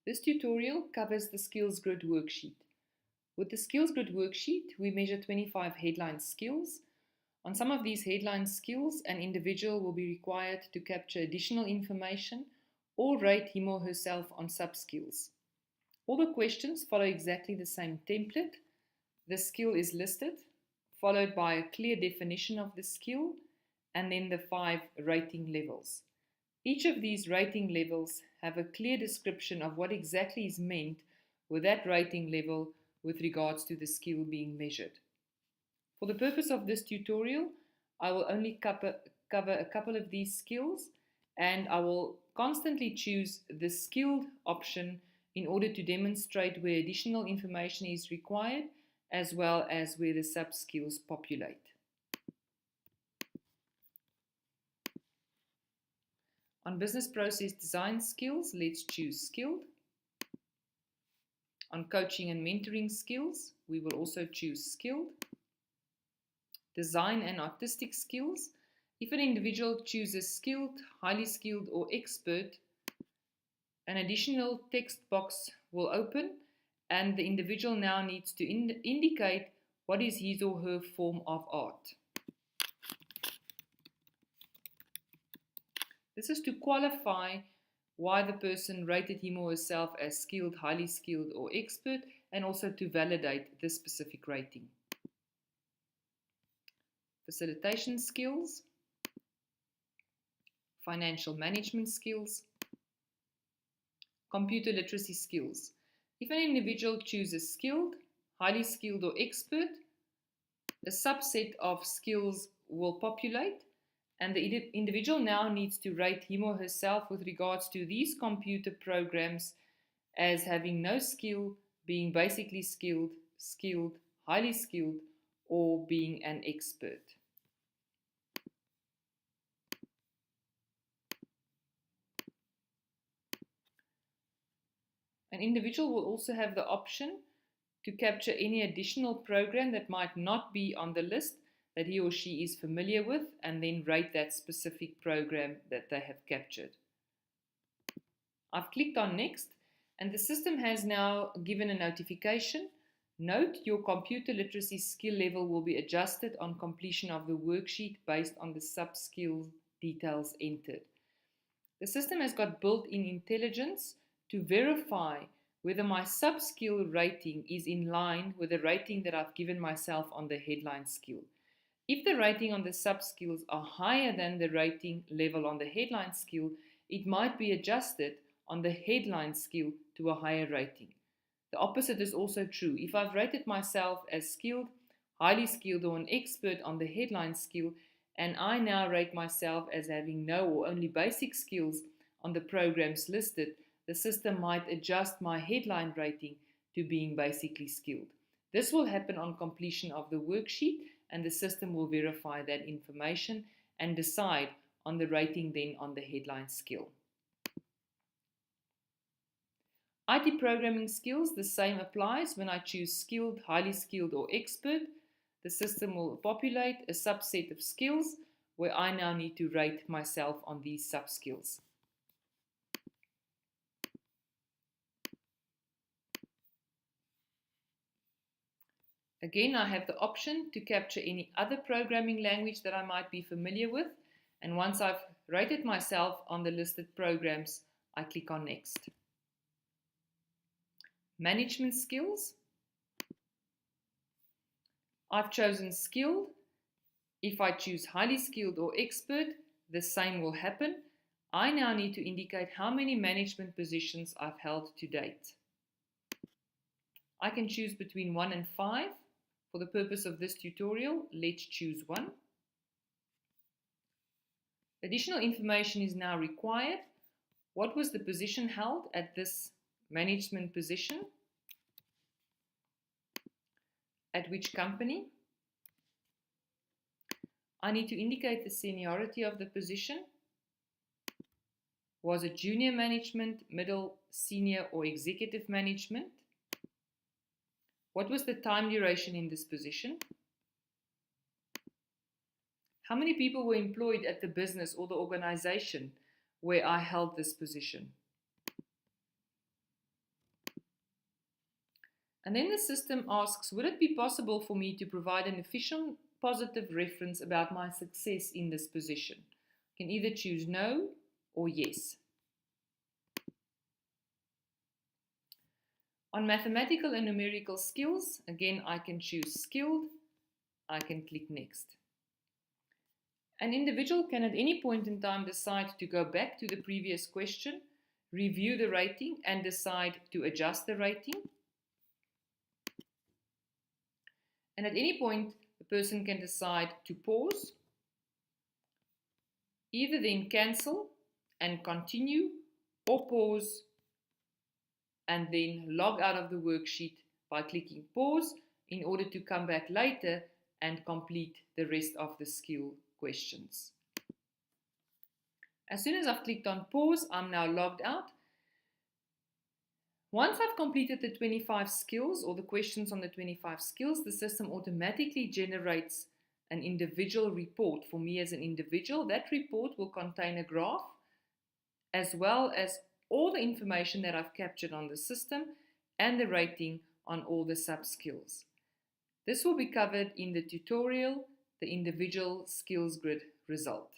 This tutorial covers the Skillsgrid Worksheet. With the Skillsgrid Worksheet, we measure 25 headline skills. On some of these headline skills, an individual will be required to capture additional information or rate him or herself on sub-skills. All the questions follow exactly the same template. The skill is listed, followed by a clear definition of the skill, and then the 5 rating levels. Each of these rating levels have a clear description of what exactly is meant with that rating level with regards to the skill being measured. For the purpose of this tutorial, I will only cover a couple of these skills, and I will constantly choose the skilled option in order to demonstrate where additional information is required, as well as where the sub-skills populate. On business process design skills, let's choose skilled. On coaching and mentoring skills, we will also choose skilled. Design and artistic skills, if an individual chooses skilled, highly skilled, or expert, an additional text box will open and the individual now needs to indicate what is his or her form of art. This is to qualify why the person rated him or herself as skilled, highly skilled, or expert, and also to validate this specific rating. Facilitation skills, financial management skills, computer literacy skills. If an individual chooses skilled, highly skilled, or expert, a subset of skills will populate, and the individual now needs to rate him or herself with regards to these computer programs as having no skill, being basically skilled, skilled, highly skilled, or being an expert. An individual will also have the option to capture any additional program that might not be on the list that he or she is familiar with, and then rate that specific program that they have captured. I've clicked on Next, and the system has now given a notification. Note, your computer literacy skill level will be adjusted on completion of the worksheet based on the sub-skill details entered. The system has got built-in intelligence to verify whether my sub-skill rating is in line with the rating that I've given myself on the headline skill. If the rating on the sub-skills are higher than the rating level on the headline skill, it might be adjusted on the headline skill to a higher rating. The opposite is also true. If I've rated myself as skilled, highly skilled, or an expert on the headline skill, and I now rate myself as having no or only basic skills on the programs listed, the system might adjust my headline rating to being basically skilled. This will happen on completion of the worksheet, and the system will verify that information and decide on the rating then on the headline skill. IT programming skills, the same applies. When I choose skilled, highly skilled, or expert, the system will populate a subset of skills where I now need to rate myself on these sub-skills. Again, I have the option to capture any other programming language that I might be familiar with, and once I've rated myself on the listed programs, I click on Next. Management skills. I've chosen skilled. If I choose highly skilled or expert, the same will happen. I now need to indicate how many management positions I've held to date. I can choose between 1 and 5. For the purpose of this tutorial, let's choose 1. Additional information is now required. What was the position held at this management position? At which company? I need to indicate the seniority of the position. Was it junior management, middle, senior, or executive management? What was the time duration in this position? How many people were employed at the business or the organization where I held this position? And then the system asks, would it be possible for me to provide an official positive reference about my success in this position? I can either choose no or yes. On mathematical and numerical skills, again, I can choose skilled. I can click next. An individual can at any point in time decide to go back to the previous question, review the rating, and decide to adjust the rating. And at any point, the person can decide to pause, either then cancel and continue, or pause and then log out of the worksheet by clicking pause in order to come back later and complete the rest of the skill questions. As soon as I've clicked on pause, I'm now logged out. Once I've completed the 25 skills or the questions on the 25 skills, the system automatically generates an individual report for me as an individual. That report will contain a graph as well as all the information that I've captured on the system and the rating on all the sub-skills. This will be covered in the tutorial, the individual skills grid result.